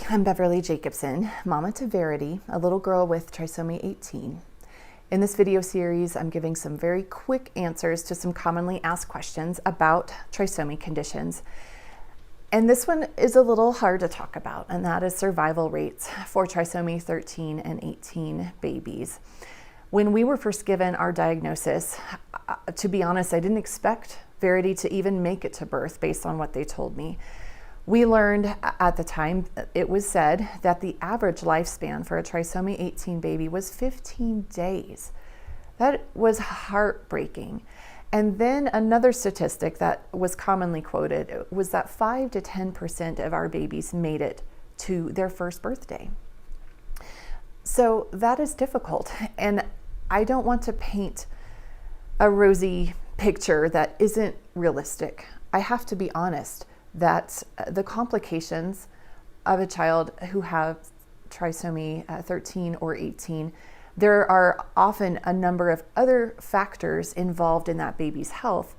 I'm Beverly Jacobson, mama to Verity, a little girl with trisomy 18. In this video series, I'm giving some very quick answers to some commonly asked questions about trisomy conditions. And this one is a little hard to talk about, and that is survival rates for trisomy 13 and 18 babies. When we were first given our diagnosis, to be honest, I didn't expect Verity to even make it to birth based on what they told me. We learned at the time, it was said that the average lifespan for a trisomy 18 baby was 15 days. That was heartbreaking. And then another statistic that was commonly quoted was that 5 to 10% of our babies made it to their first birthday. So that is difficult. And I don't want to paint a rosy picture that isn't realistic. I have to be honest that the complications of a child who has trisomy 13 or 18, there are often a number of other factors involved in that baby's health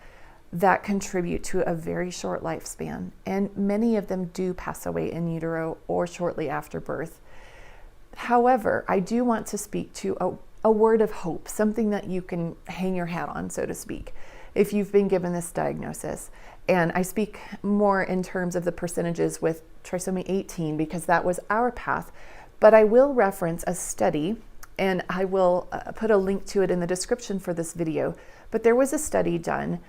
that contribute to a very short lifespan. And many of them do pass away in utero or shortly after birth. However, I do want to speak to a word of hope, something that you can hang your hat on, so to speak, if you've been given this diagnosis. And I speak more in terms of the percentages with trisomy 18 because that was our path. But I will reference a study, and I will put a link to it in the description for this video. But there was a study done,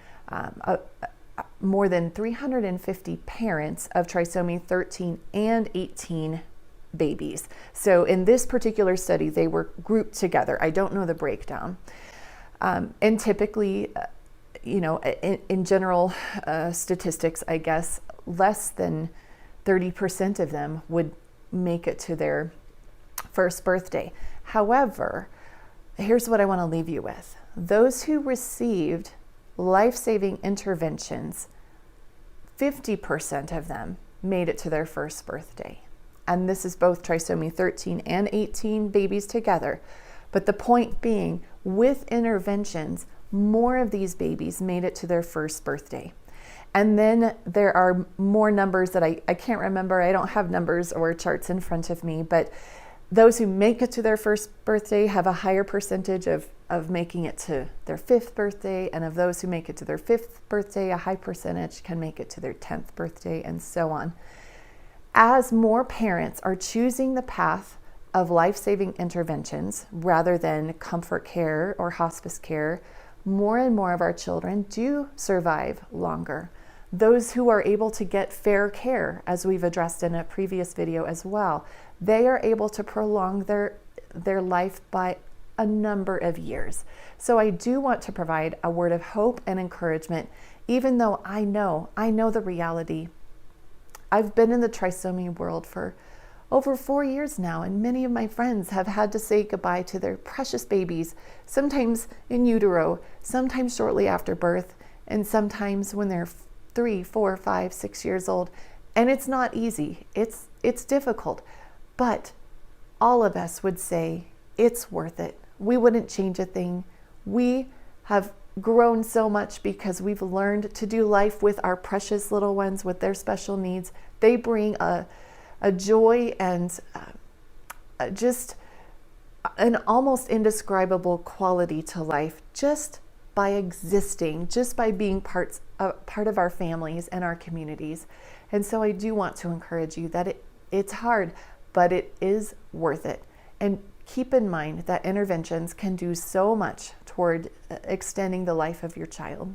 more than 350 parents of trisomy 13 and 18 babies. So in this particular study, they were grouped together. I don't know the breakdown. And typically, in general statistics, I guess, less than 30% of them would make it to their first birthday. However, here's what I want to leave you with. Those who received life-saving interventions, 50% of them made it to their first birthday. And this is both trisomy 13 and 18 babies together. But the point being, with interventions, more of these babies made it to their first birthday. And then there are more numbers that I can't remember. I don't have numbers or charts in front of me, but those who make it to their first birthday have a higher percentage of making it to their 5th birthday, and of those who make it to their 5th birthday, a high percentage can make it to their 10th birthday, and so on. As more parents are choosing the path of life-saving interventions rather than comfort care or hospice care, more and more of our children do survive longer. Those who are able to get fair care, as we've addressed in a previous video as well, they are able to prolong their life by a number of years. So I do want to provide a word of hope and encouragement, even though I know the reality. I've been in the trisomy world for over 4 years now, and many of my friends have had to say goodbye to their precious babies, sometimes in utero, sometimes shortly after birth, and sometimes when they're 3, 4, 5, 6 years old. And it's not easy. It's difficult. But all of us would say it's worth it. We wouldn't change a thing. We have grown so much because we've learned to do life with our precious little ones with their special needs. They bring a joy and just an almost indescribable quality to life just by existing, just by being part of our families and our communities. And so I do want to encourage you that it's hard, but it is worth it. And keep in mind that interventions can do so much toward extending the life of your child.